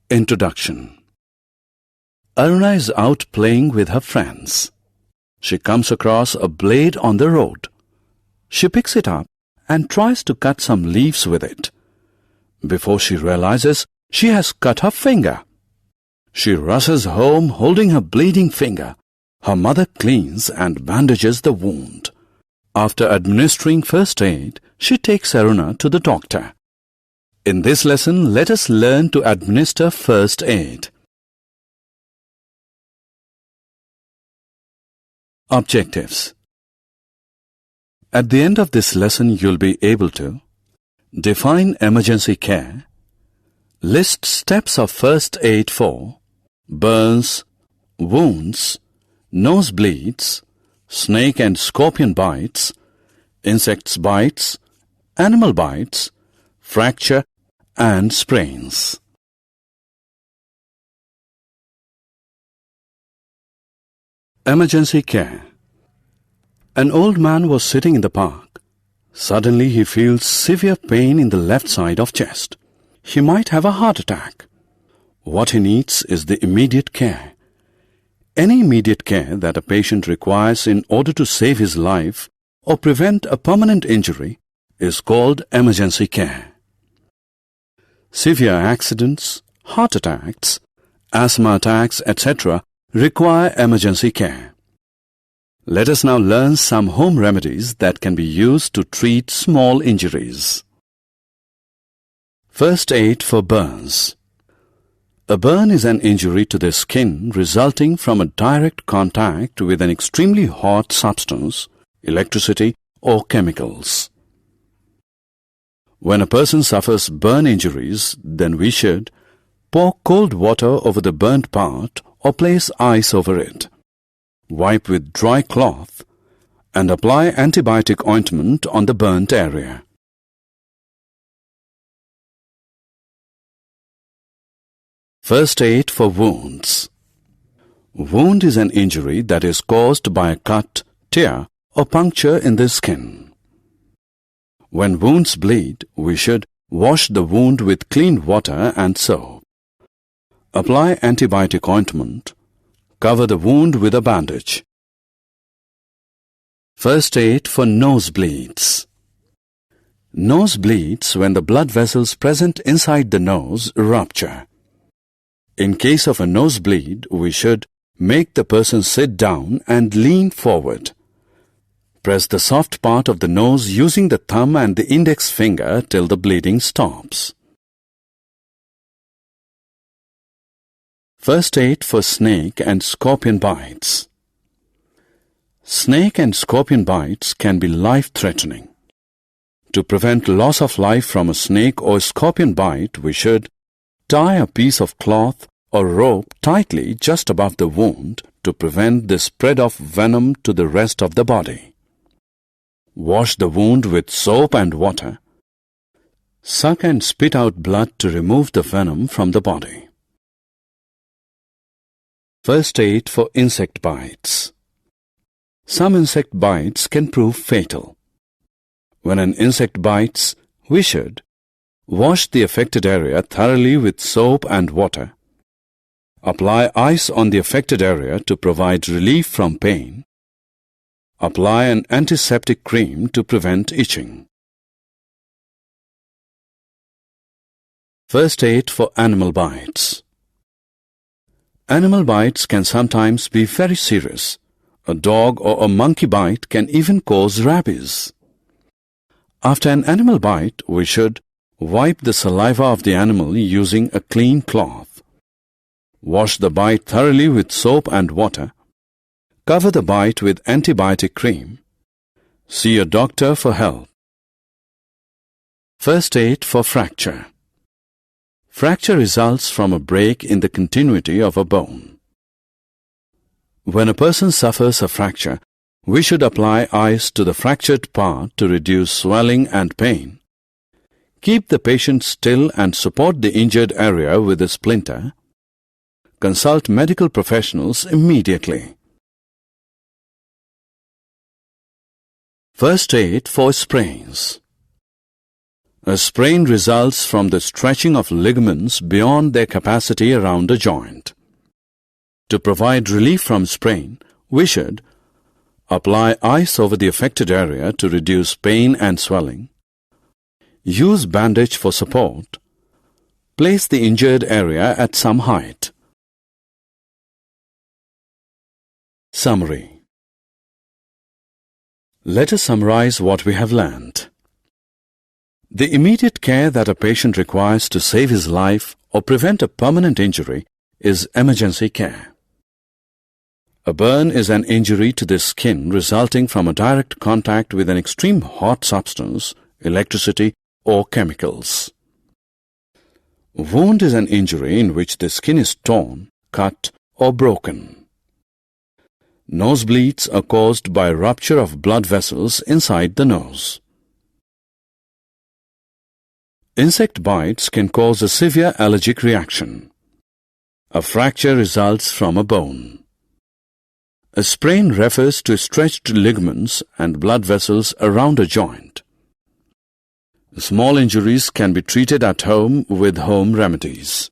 Introduction. Aruna is out playing with her friends. She comes across a blade on the road. She picks it up and tries to cut some leaves with it. Before she realizes, she has cut her finger. She rushes home holding her bleeding finger. Her mother cleans and bandages the wound. After administering first aid, she takes Aruna to the doctor. In this lesson, let us learn to administer first aid. Objectives. At the end of this lesson, you'll be able to define emergency care, list steps of first aid for burns, wounds, nosebleeds, snake and scorpion bites, insects bites, animal bites, fracture and sprains. Emergency care. An old man was sitting in the park. Suddenly he feels severe pain in the left side of chest. He might have a heart attack. What he needs is the immediate care. Any immediate care that a patient requires in order to save his life or prevent a permanent injury is called emergency care. Severe accidents, heart attacks, asthma attacks, etc. require emergency care. Let us now learn some home remedies that can be used to treat small injuries. First aid for burns. A burn is an injury to the skin resulting from a direct contact with an extremely hot substance, electricity, or chemicals. When a person suffers burn injuries, then we should pour cold water over the burnt part or place ice over it. Wipe with dry cloth and apply antibiotic ointment on the burnt area. First aid for wounds. Wound is an injury that is caused by a cut, tear, or puncture in the skin. When wounds bleed, we should wash the wound with clean water and soap. Apply antibiotic ointment. Cover the wound with a bandage. First aid for nosebleeds. Nose bleeds when the blood vessels present inside the nose rupture. In case of a nosebleed, we should make the person sit down and lean forward. Press the soft part of the nose using the thumb and the index finger till the bleeding stops. First aid for snake and scorpion bites. Snake and scorpion bites can be life-threatening. To prevent loss of life from a snake or scorpion bite, we should tie a piece of cloth or rope tightly just above the wound to prevent the spread of venom to the rest of the body. Wash the wound with soap and water. Suck and spit out blood to remove the venom from the body. First aid for insect bites. Some insect bites can prove fatal. When an insect bites, we should wash the affected area thoroughly with soap and water. Apply ice on the affected area to provide relief from pain. Apply an antiseptic cream to prevent itching. First aid for animal bites. Animal bites can sometimes be very serious. A dog or a monkey bite can even cause rabies. After an animal bite, we should wipe the saliva of the animal using a clean cloth. Wash the bite thoroughly with soap and water. Cover the bite with antibiotic cream. See a doctor for help. First aid for fracture. Fracture results from a break in the continuity of a bone. When a person suffers a fracture, we should apply ice to the fractured part to reduce swelling and pain. Keep the patient still and support the injured area with a splinter. Consult medical professionals immediately. First aid for sprains. A sprain results from the stretching of ligaments beyond their capacity around a joint. To provide relief from sprain, we should apply ice over the affected area to reduce pain and swelling, use bandage for support, place the injured area at some height. Summary. Let us summarize what we have learned. The immediate care that a patient requires to save his life or prevent a permanent injury is emergency care. A burn is an injury to the skin resulting from a direct contact with an extreme hot substance, electricity, or chemicals. A wound is an injury in which the skin is torn, cut, or broken. Nosebleeds are caused by rupture of blood vessels inside the nose. Insect bites can cause a severe allergic reaction. A fracture results from a bone. A sprain refers to stretched ligaments and blood vessels around a joint. Small injuries can be treated at home with home remedies.